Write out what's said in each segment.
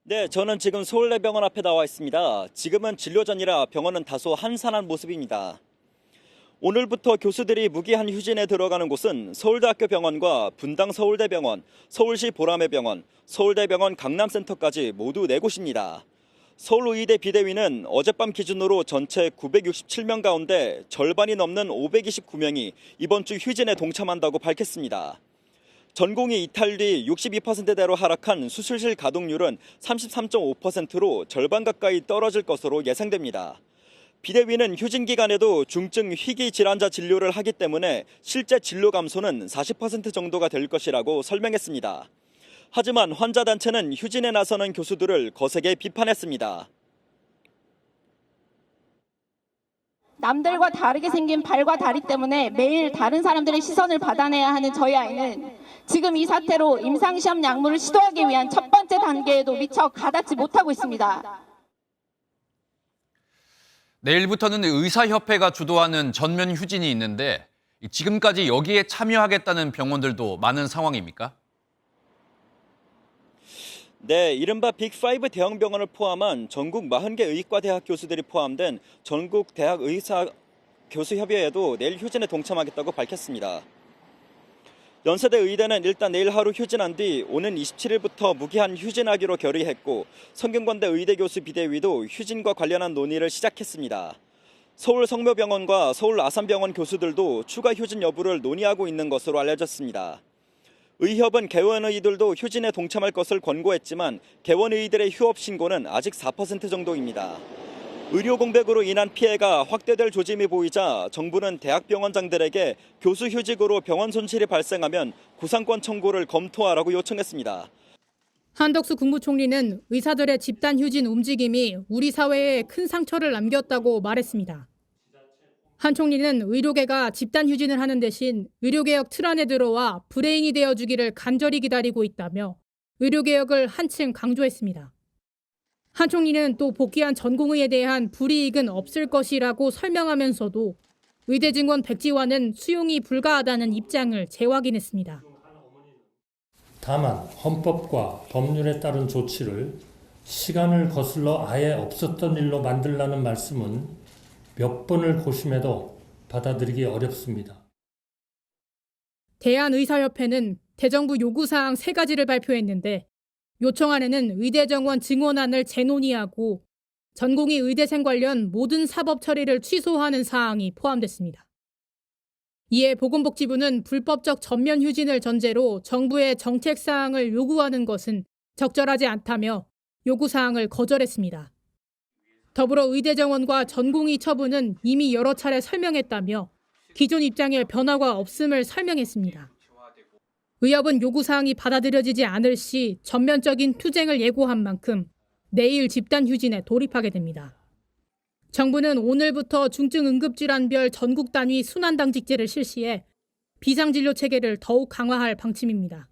네, 저는 지금 서울대병원 앞에 나와 있습니다. 지금은 진료 전이라 병원은 다소 한산한 모습입니다. 오늘부터 교수들이 무기한 휴진에 들어가는 곳은 서울대학교 병원과 분당 서울대병원, 서울시 보라매 병원, 서울대병원 강남센터까지 모두 4곳입니다. 서울의대 비대위는 어젯밤 기준으로 전체 967명 가운데 절반이 넘는 529명이 이번 주 휴진에 동참한다고 밝혔습니다. 전공의 이탈 뒤 62%대로 하락한 수술실 가동률은 33.5%로 절반 가까이 떨어질 것으로 예상됩니다. 비대위는 휴진 기간에도 중증 희귀 질환자 진료를 하기 때문에 실제 진료 감소는 40% 정도가 될 것이라고 설명했습니다. 하지만 환자 단체는 휴진에 나서는 교수들을 거세게 비판했습니다. 남들과 다르게 생긴 발과 다리 때문에 매일 다른 사람들의 시선을 받아내야 하는 저희 아이는 지금 이 사태로 임상시험 약물을 시도하기 위한 첫 번째 단계에도 미처 가닿지 못하고 있습니다. 내일부터는 의사협회가 주도하는 전면 휴진이 있는데 지금까지 여기에 참여하겠다는 병원들도 많은 상황입니까? 네, 이른바 빅5 대형 병원을 포함한 전국 40개 의과 대학 교수들이 포함된 전국 대학 의사 교수협의회에도 내일 휴진에 동참하겠다고 밝혔습니다. 연세대 의대는 일단 내일 하루 휴진한 뒤 오는 27일부터 무기한 휴진하기로 결의했고 성균관대 의대 교수 비대위도 휴진과 관련한 논의를 시작했습니다. 서울 성묘병원과 서울 아산병원 교수들도 추가 휴진 여부를 논의하고 있는 것으로 알려졌습니다. 의협은 개원의들도 휴진에 동참할 것을 권고했지만 개원의들의 휴업 신고는 아직 4% 정도입니다. 의료 공백으로 인한 피해가 확대될 조짐이 보이자 정부는 대학병원장들에게 교수 휴직으로 병원 손실이 발생하면 구상권 청구를 검토하라고 요청했습니다. 한덕수 국무총리는 의사들의 집단 휴진 움직임이 우리 사회에 큰 상처를 남겼다고 말했습니다. 한 총리는 의료계가 집단 휴진을 하는 대신 의료개혁 틀 안에 들어와 브레인이 되어주기를 간절히 기다리고 있다며 의료개혁을 한층 강조했습니다. 한 총리는 또 복귀한 전공의에 대한 불이익은 없을 것이라고 설명하면서도 의대 증원 백지화는 수용이 불가하다는 입장을 재확인했습니다. 다만 헌법과 법률에 따른 조치를 시간을 거슬러 아예 없었던 일로 만들라는 말씀은 몇 번을 고심해도 받아들이기 어렵습니다. 대한의사협회는 대정부 요구사항 3가지를 발표했는데 요청안에는 의대 정원 증원안을 재논의하고 전공의 의대생 관련 모든 사법 처리를 취소하는 사항이 포함됐습니다. 이에 보건복지부는 불법적 전면 휴진을 전제로 정부의 정책 사항을 요구하는 것은 적절하지 않다며 요구사항을 거절했습니다. 더불어 의대 정원과 전공의 처분은 이미 여러 차례 설명했다며 기존 입장에 변화가 없음을 설명했습니다. 의협은 요구사항이 받아들여지지 않을 시 전면적인 투쟁을 예고한 만큼 내일 집단 휴진에 돌입하게 됩니다. 정부는 오늘부터 중증 응급질환별 전국 단위 순환당직제를 실시해 비상진료 체계를 더욱 강화할 방침입니다.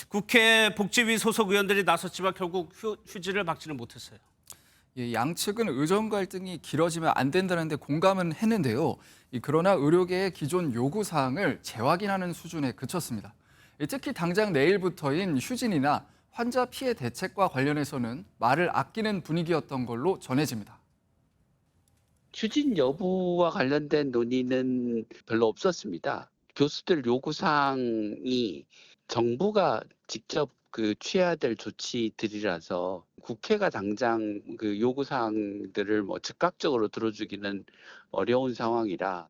국회 복지위 소속 의원들이 나섰지만 결국 휴진을 막지는 못했어요. 양측은 의정 갈등이 길어지면 안 된다는 데 공감은 했는데요. 그러나 의료계의 기존 요구사항을 재확인하는 수준에 그쳤습니다. 특히 당장 내일부터인 휴진이나 환자 피해 대책과 관련해서는 말을 아끼는 분위기였던 걸로 전해집니다. 휴진 여부와 관련된 논의는 별로 없었습니다. 교수들 요구사항이 정부가 직접 취해야 될 조치들이라서 국회가 당장 그 요구사항들을 즉각적으로 들어주기는 어려운 상황이라.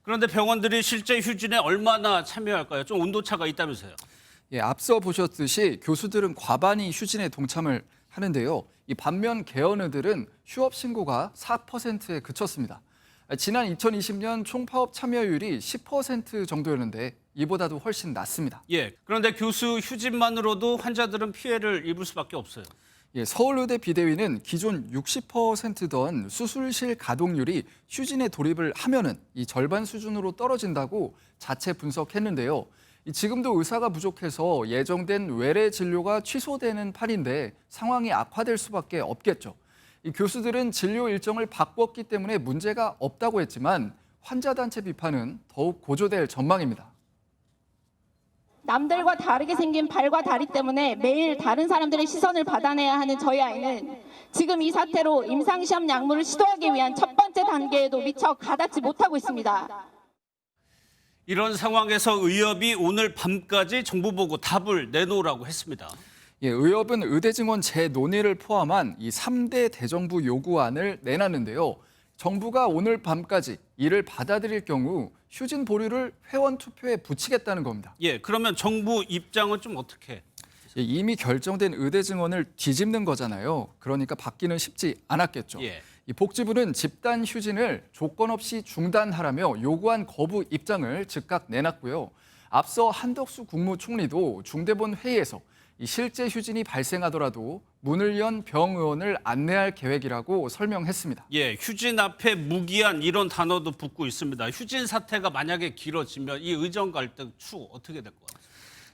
그런데 병원들이 실제 휴진에 얼마나 참여할까요? 좀 온도차가 있다면서요. 앞서 보셨듯이 교수들은 과반이 휴진에 동참을 하는데요. 반면 개원의들은 휴업 신고가 4%에 그쳤습니다. 지난 2020년 총파업 참여율이 10% 정도였는데 이보다도 훨씬 낮습니다. 그런데 교수 휴진만으로도 환자들은 피해를 입을 수밖에 없어요. 서울의대 비대위는 기존 60%던 수술실 가동률이 휴진에 돌입을 하면은 이 절반 수준으로 떨어진다고 자체 분석했는데요. 지금도 의사가 부족해서 예정된 외래 진료가 취소되는 판인데 상황이 악화될 수밖에 없겠죠. 교수들은 진료 일정을 바꿨기 때문에 문제가 없다고 했지만 환자 단체 비판은 더욱 고조될 전망입니다. 남들과 다르게 생긴 발과 다리 때문에 매일 다른 사람들의 시선을 받아내야 하는 저희 아이는 지금 이 사태로 임상시험 약물을 시도하기 위한 첫 번째 단계에도 미처 가닿지 못하고 있습니다. 이런 상황에서 의협이 오늘 밤까지 정부 보고 답을 내놓으라고 했습니다. 예, 의협은 의대 증원 재논의를 포함한 이 3대 대정부 요구안을 내놨는데요. 정부가 오늘 밤까지 이를 받아들일 경우 휴진 보류를 회원 투표에 붙이겠다는 겁니다. 예, 그러면 정부 입장은 좀 어떻게? 예, 이미 결정된 의대 증원을 뒤집는 거잖아요. 그러니까 받기는 쉽지 않았겠죠. 예. 이 복지부는 집단 휴진을 조건 없이 중단하라며 요구한 거부 입장을 즉각 내놨고요. 앞서 한덕수 국무총리도 중대본 회의에서 이 실제 휴진이 발생하더라도 문을 연 병의원을 안내할 계획이라고 설명했습니다. 예, 휴진 앞에 무기한 이런 단어도 붙고 있습니다. 휴진 사태가 만약에 길어지면 이 의정 갈등 추 어떻게 될 것 같아요?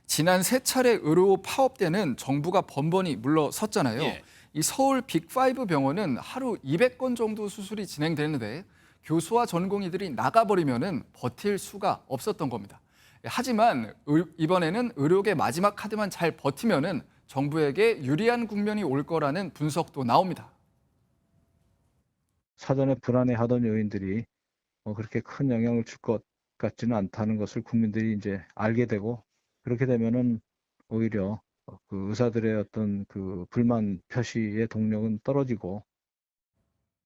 지난 3차례 의료 파업 때는 정부가 번번이 물러섰잖아요. 예. 이 서울 빅5 병원은 하루 200건 정도 수술이 진행되는데 교수와 전공의들이 나가버리면은 버틸 수가 없었던 겁니다. 하지만 이번에는 의료계 마지막 카드만 잘 버티면은 정부에게 유리한 국면이 올 거라는 분석도 나옵니다. 사전에 불안해하던 요인들이 그렇게 큰 영향을 줄 것 같지는 않다는 것을 국민들이 이제 알게 되고, 그렇게 되면은 오히려 그 의사들의 어떤 그 불만 표시의 동력은 떨어지고